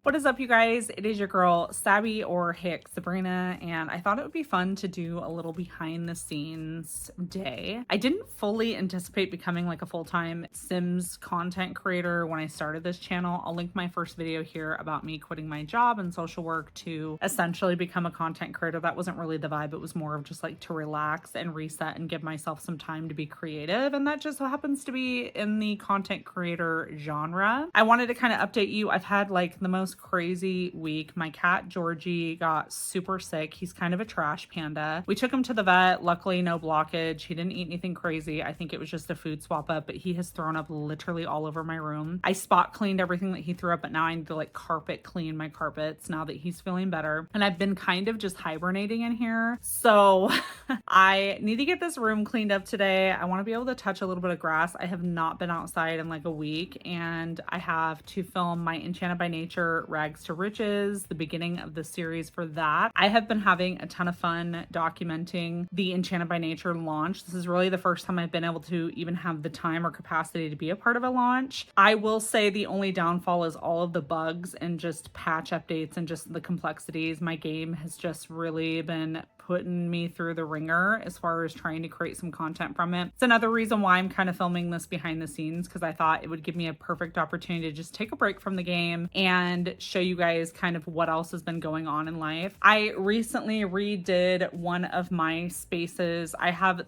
What is up, you guys? It is your girl, Sabby or Hick Sabrina, and I thought it would be fun to do a little behind the scenes day. I didn't fully anticipate becoming like a full-time Sims content creator when I started this channel. I'll link my first video here about me quitting my job and social work to essentially become a content creator. That wasn't really the vibe. It was more of just like to relax and reset and give myself some time to be creative, and that just so happens to be in the content creator genre. I wanted to kind of update you. I've had like the most crazy week. My cat Georgie got super sick. He's kind of a trash panda. We took him to the vet. Luckily, no blockage. He didn't eat anything crazy. I think it was just a food swap up, but he has thrown up literally all over my room. I spot cleaned everything that he threw up, but now I need to like carpet clean my carpets now that he's feeling better. And I've been kind of just hibernating in here. So I need to get this room cleaned up today. I want to be able to touch a little bit of grass. I have not been outside in like a week, and I have to film my Enchanted by Nature Rags to Riches, the beginning of the series for that. I have been having a ton of fun documenting the Enchanted by Nature launch. This is really the first time I've been able to even have the time or capacity to be a part of a launch. I will say the only downfall is all of the bugs and just patch updates and just the complexities. My game has just really been putting me through the ringer as far as trying to create some content from it. It's another reason why I'm kind of filming this behind the scenes, because I thought it would give me a perfect opportunity to just take a break from the game and show you guys kind of what else has been going on in life. I recently redid one of my spaces.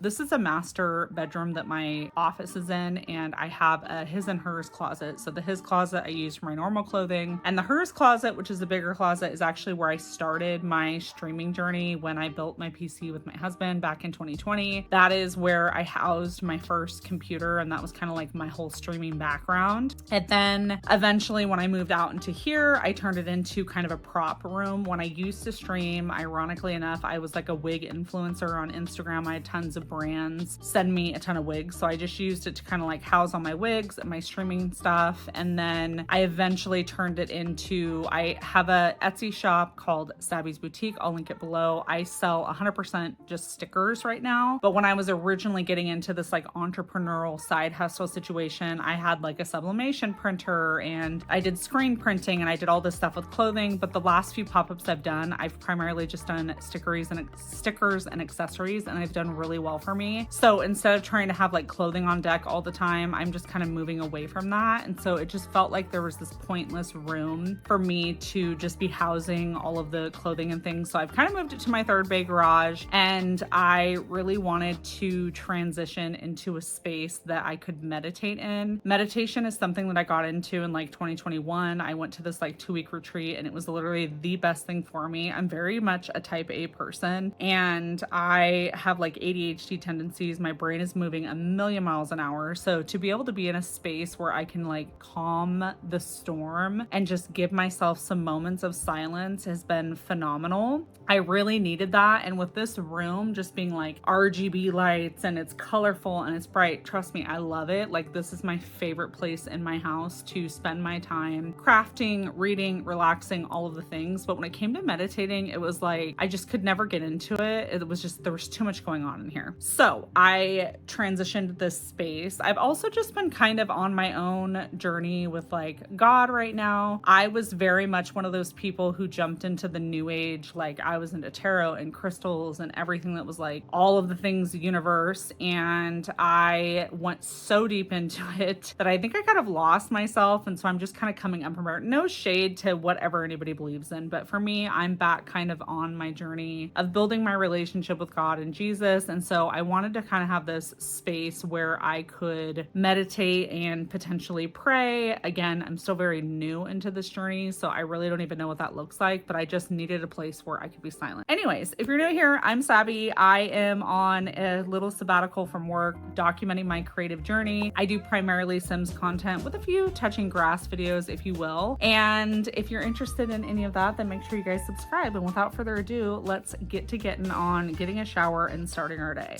This is a master bedroom that my office is in, and I have a his and hers closet. So the his closet I use for my normal clothing, and the hers closet, which is a bigger closet, is actually where I started my streaming journey when I built my PC with my husband back in 2020. That is where I housed my first computer, and that was kind of like my whole streaming background. And then eventually when I moved out into here, I turned it into kind of a prop room. When I used to stream, ironically enough, I was like a wig influencer on Instagram. I had tons of brands send me a ton of wigs, so I just used it to kind of like house all my wigs and my streaming stuff. And then I eventually turned it into, I have a Etsy shop called Sabby's Boutique. I'll link it below. I sell 100% just stickers right now. But when I was originally getting into this like entrepreneurial side hustle situation, I had like a sublimation printer and I did screen printing and I did all this stuff with clothing. But the last few pop-ups I've done, I've primarily just done stickers and accessories, and I've done really well for me. So instead of trying to have like clothing on deck all the time, I'm just kind of moving away from that. And so it just felt like there was this pointless room for me to just be housing all of the clothing and things. So I've kind of moved it to my third bay garage, and I really wanted to transition into a space that I could meditate in. Meditation is something that I got into in like 2021. I went to this like 2-week retreat, and it was literally the best thing for me. I'm very much a type A person, and I have like ADHD tendencies. My brain is moving a million miles an hour. So to be able to be in a space where I can like calm the storm and just give myself some moments of silence has been phenomenal. I really needed that. And with this room just being like RGB lights and it's colorful and it's bright, trust me, I love it. Like, this is my favorite place in my house to spend my time crafting, reading, relaxing, all of the things. But when it came to meditating, it was like I just could never get into it. It was just, there was too much going on in here. So I transitioned this space. I've also just been kind of on my own journey with like God right now. I was very much one of those people who jumped into the new age. Like, I was into tarot and crystals and everything that was like all of the things universe, and I went so deep into it that I think I kind of lost myself. And so I'm just kind of coming up from it. No shade to whatever anybody believes in, but for me, I'm back kind of on my journey of building my relationship with God and Jesus. And so I wanted to kind of have this space where I could meditate and potentially pray. Again, I'm still very new into this journey, so I really don't even know what that looks like, but I just needed a place where I could be silent. Anyways, if you're new here, I'm Sabby. I am on a little sabbatical from work, documenting my creative journey. I do primarily Sims content with a few touching grass videos, if you will. And if you're interested in any of that, then make sure you guys subscribe. And without further ado, let's get to getting on getting a shower and starting our day.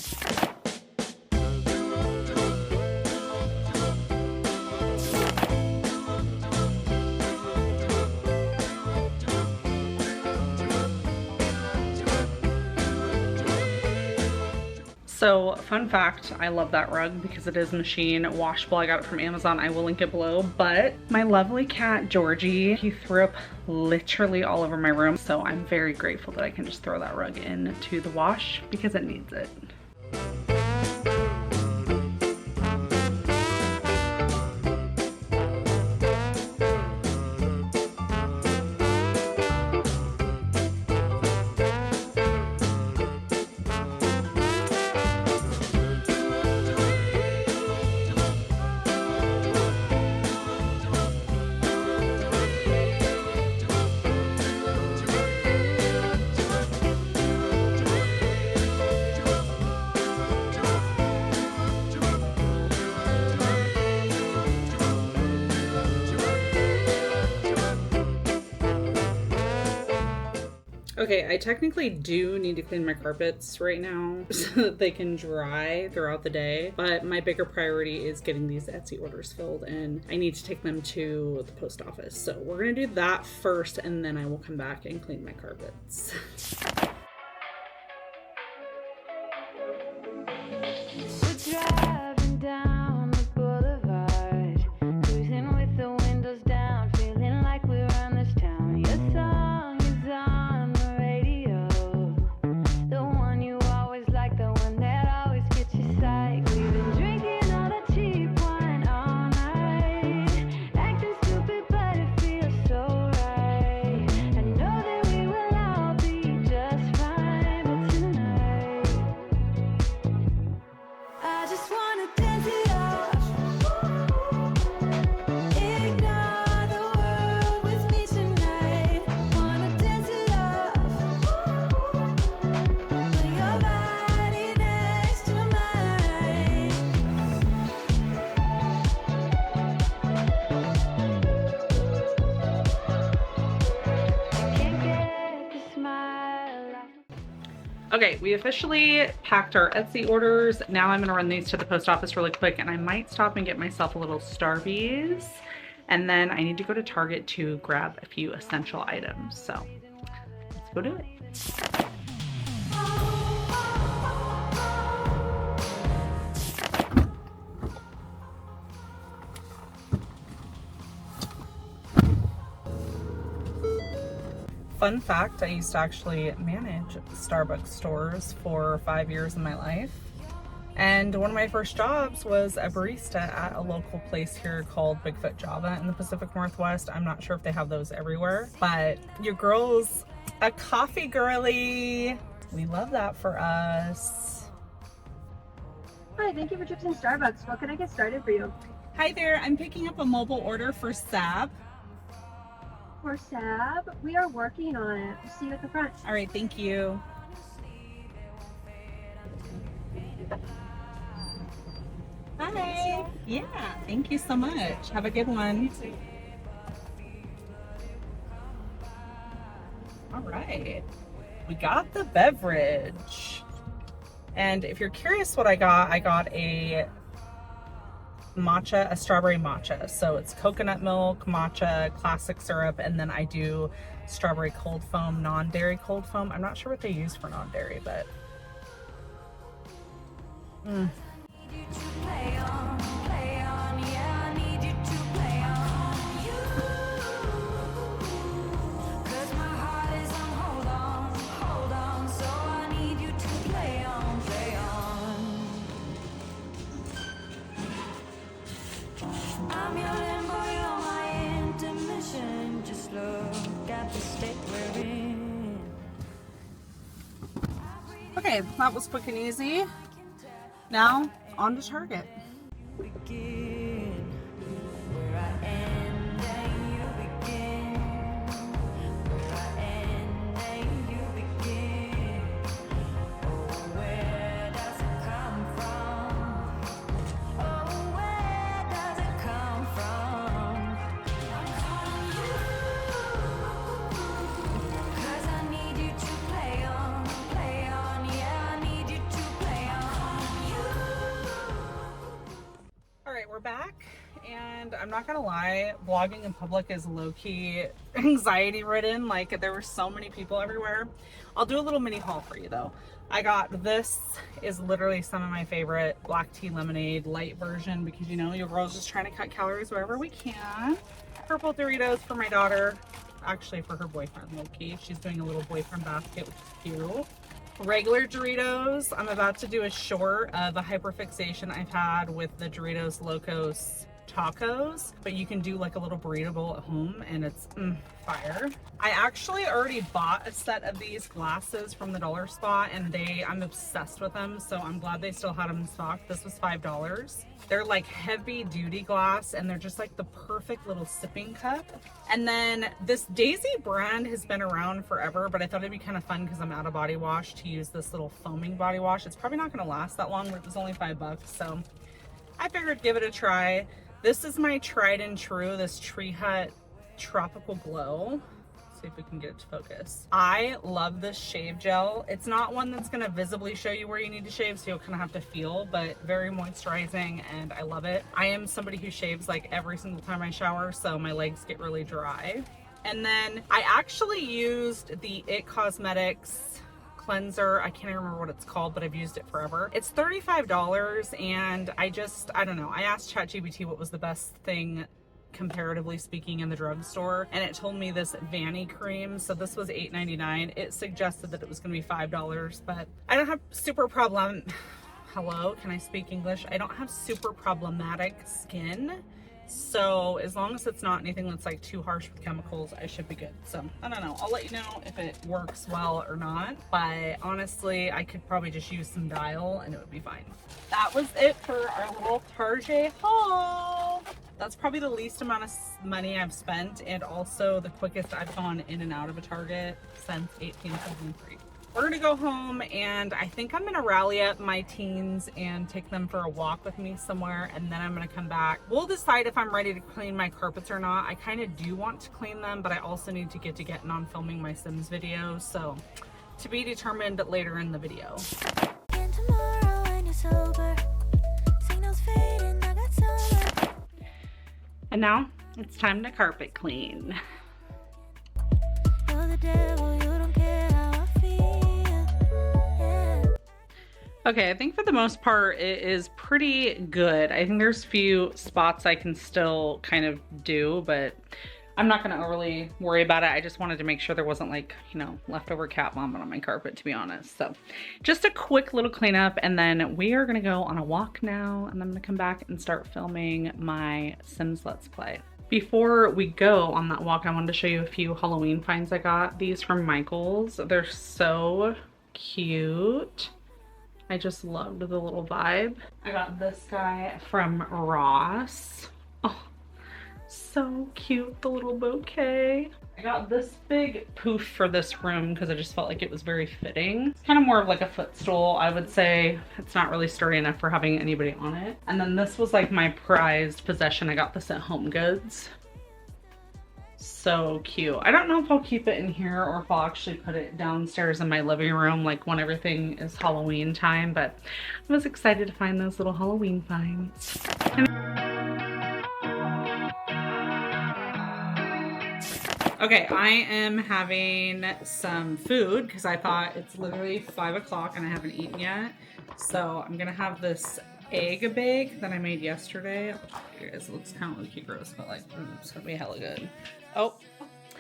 So fun fact, I love that rug because it is machine washable. I got it from Amazon. I will link it below. But my lovely cat, Georgie, he threw up literally all over my room. So I'm very grateful that I can just throw that rug into the wash because it needs it. Okay, I technically do need to clean my carpets right now so that they can dry throughout the day, but my bigger priority is getting these Etsy orders filled and I need to take them to the post office. So we're gonna do that first and then I will come back and clean my carpets. Okay, we officially packed our Etsy orders. Now I'm gonna run these to the post office really quick and I might stop and get myself a little Starbucks. And then I need to go to Target to grab a few essential items. So let's go do it. Fun fact, I used to actually manage Starbucks stores for 5 years of my life. And one of my first jobs was a barista at a local place here called Bigfoot Java in the Pacific Northwest. I'm not sure if they have those everywhere, but your girl's a coffee girly. We love that for us. Hi, thank you for choosing Starbucks. What can I get started for you? Hi there, I'm picking up a mobile order for Sab. For Sab, we are working on it. We'll see you at the front. All right, thank you. Hi. Yeah, thank you so much. Have a good one. All right, we got the beverage. And if you're curious what I got a matcha, a strawberry matcha. So it's coconut milk, matcha, classic syrup, and then I do strawberry cold foam, non-dairy cold foam. I'm not sure what they use for non-dairy, but okay, that was quick and easy. Now, on to Target. We're back and And I'm not gonna lie, vlogging in public is low-key anxiety ridden. Like, there were so many people everywhere. I'll do a little mini haul for you though. I got, this is literally some of my favorite black tea lemonade light version, because you know your girl's just trying to cut calories wherever we can. Purple Doritos for my daughter, actually for her boyfriend low-key. She's doing a little boyfriend basket, which is cute. Regular Doritos. I'm about to do a short of a hyperfixation I've had with the Doritos Locos tacos, but you can do like a little burrito bowl at home, and it's fire. I actually already bought a set of these glasses from the dollar spot, and I'm obsessed with them, so I'm glad they still had them in stock. This was $5. They're like heavy duty glass, and they're just like the perfect little sipping cup. And then this Daisy brand has been around forever, but I thought it'd be kind of fun because I'm out of body wash to use this little foaming body wash. It's probably not going to last that long, but it was only $5, so I figured give it a try. This is my tried and true, this Tree Hut Tropical Glow. Let's see if we can get it to focus. I love this shave gel. It's not one that's gonna visibly show you where you need to shave, so you'll kind of have to feel, but very moisturizing, and I love it. I am somebody who shaves like every single time I shower, so my legs get really dry. And then I actually used the It Cosmetics cleanser. I can't even remember what it's called, but I've used it forever. It's $35, and I don't know. I asked ChatGPT what was the best thing comparatively speaking in the drugstore, and it told me this Vanny cream. So this was $8.99. It suggested that it was going to be $5, but I don't have super hello, can I speak English? I don't have super problematic skin. So as long as it's not anything that's like too harsh with chemicals, I should be good. So I don't know, I'll let you know if it works well or not, but honestly I could probably just use some Dial and it would be fine. That was it for our little Target haul. That's probably the least amount of money I've spent, and also the quickest I've gone in and out of a Target since 1873. We're gonna go home, and I think I'm gonna rally up my teens and take them for a walk with me somewhere, and then I'm gonna come back. We'll decide if I'm ready to clean my carpets or not. I kind of do want to clean them, but I also need to get on filming my Sims video, so to be determined later in the video. And now it's time to carpet clean. Okay, I think for the most part it is pretty good. I think there's a few spots I can still kind of do, but I'm not gonna overly worry about it. I just wanted to make sure there wasn't like, you know, leftover cat vomit on my carpet, to be honest. So just a quick little cleanup, and then we are gonna go on a walk now, and I'm gonna come back and start filming my Sims Let's Play. Before we go on that walk, I wanted to show you a few Halloween finds I got. These from Michael's. They're so cute. I just loved the little vibe. I got this guy from Ross. Oh, so cute, the little bouquet. I got this big poof for this room because I just felt like it was very fitting. It's kind of more of like a footstool, I would say. It's not really sturdy enough for having anybody on it. And then this was like my prized possession. I got this at Home Goods. So cute. I don't know if I'll keep it in here or if I'll actually put it downstairs in my living room, like when everything is Halloween time, but I was excited to find those little Halloween finds. Okay, I am having some food because I thought it's literally 5 o'clock and I haven't eaten yet. So I'm gonna have this egg bake that I made yesterday. I'll show you guys. It looks kind of low-key gross, but like, it's gonna be hella good. Oh,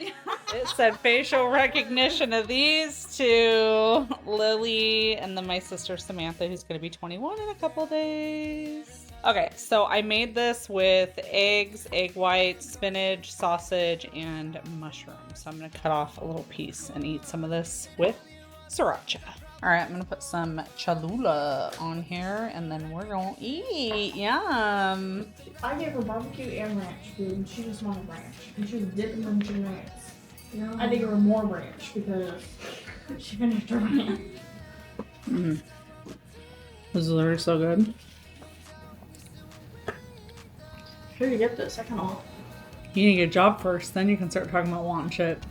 it said facial recognition of these two, Lily and then my sister Samantha, who's gonna be 21 in a couple days. Okay, so I made this with eggs, egg whites, spinach, sausage, and mushrooms. So I'm gonna cut off a little piece and eat some of this with sriracha. All right, I'm gonna put some Cholula on here, and then we're gonna eat. Yum. I gave her barbecue and ranch food, and she just wanted ranch. And she was dipping them in ranch. I had to give her more ranch because she finished her ranch. This is literally so good. Here, you get the second off. You need to get a job first, then you can start talking about wanting shit.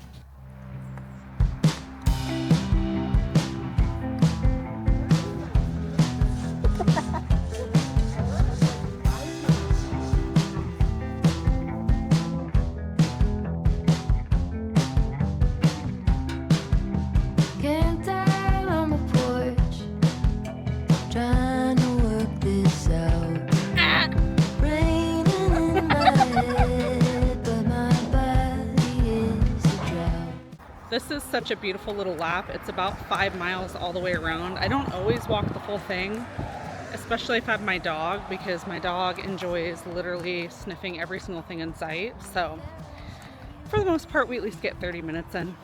This is such a beautiful little lap. It's about 5 miles all the way around. I don't always walk the full thing, especially if I have my dog, because my dog enjoys literally sniffing every single thing in sight. So for the most part, we at least get 30 minutes in.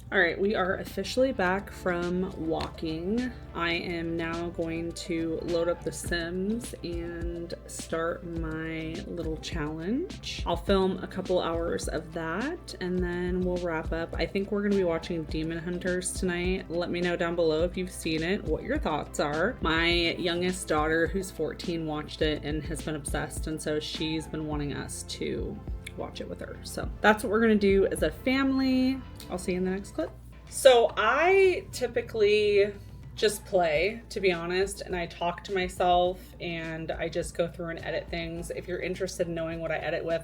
All right, we are officially back from walking. I am now going to load up the Sims and start my little challenge. I'll film a couple hours of that and then we'll wrap up. I think we're gonna be watching Demon Hunters tonight. Let me know down below if you've seen it, what your thoughts are. My youngest daughter, who's 14, watched it and has been obsessed, and so she's been wanting us to watch it with her. So that's what we're gonna do as a family. I'll see you in the next clip. So I typically just play, to be honest, and I talk to myself and I just go through and edit things. If you're interested in knowing what I edit with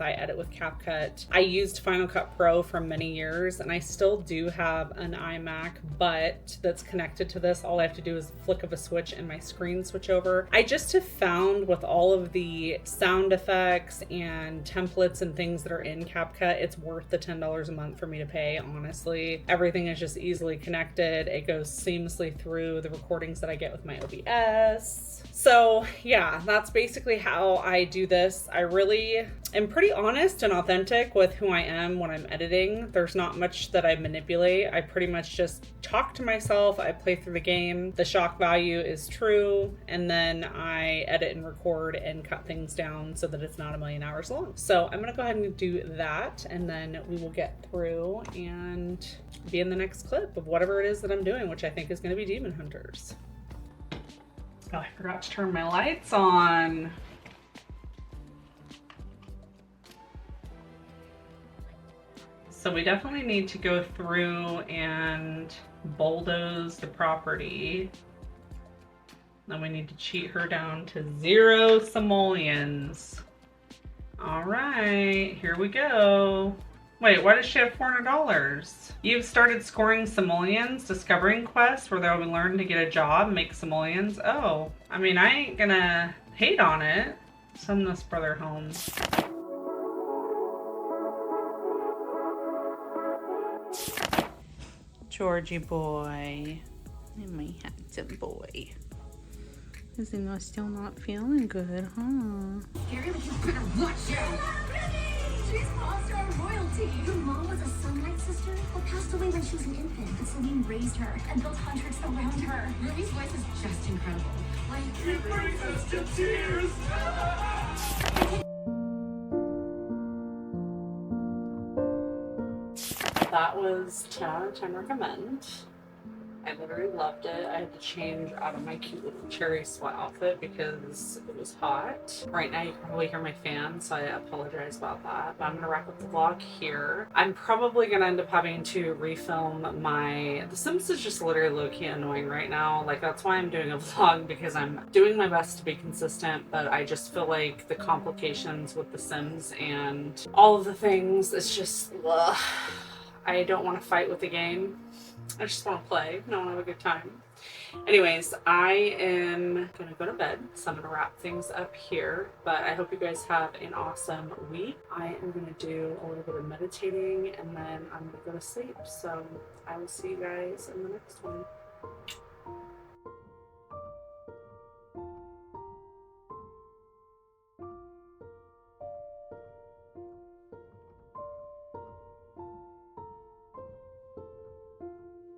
CapCut. I used Final Cut Pro for many years and I still do have an iMac, but that's connected to this. All I have to do is flick of a switch and my screen switch over. I just have found with all of the sound effects and templates and things that are in CapCut, it's worth the $10 a month for me to pay, honestly. Everything is just easily connected. It goes seamlessly through the recordings that I get with my OBS. So yeah, that's basically how I do this. I really am pretty honest and authentic with who I am when I'm editing. There's not much that I manipulate. I pretty much just talk to myself. I play through the game. The shock value is true. And then I edit and record and cut things down so that it's not a million hours long. So I'm gonna go ahead and do that. And then we will get through and be in the next clip of whatever it is that I'm doing, which I think is gonna be Demon Hunters. Oh, I forgot to turn my lights on. So we definitely need to go through and bulldoze the property. Then we need to cheat her down to 0 simoleons. All right, here we go. Wait, why does she have $400? You've started scoring simoleons, discovering quests where they'll be learned to get a job, make simoleons. Oh, I mean, I ain't gonna hate on it. Send this brother home. Georgie boy, my handsome boy. Is he still not feeling good, huh? Gary, you better watch out! She's all-star royalty! Your mom was a Sunlight sister who passed away when she was an infant, and Celine raised her and built hundreds around her. Ruby's voice is just incredible. Like, it brings us to tears! That was 10 out of 10 recommend. I literally loved it. I had to change out of my cute little cherry sweat outfit because it was hot. Right now you can probably hear my fan, so I apologize about that. But I'm gonna wrap up the vlog here. I'm probably gonna end up having to refilm The Sims is just literally low-key annoying right now. Like, that's why I'm doing a vlog, because I'm doing my best to be consistent, but I just feel like the complications with The Sims and all of the things, it's just, ugh. I don't want to fight with the game. I just want to play. I want to have a good time. Anyways, I am going to go to bed, so I'm going to wrap things up here. But I hope you guys have an awesome week. I am going to do a little bit of meditating, and then I'm going to go to sleep. So I will see you guys in the next one.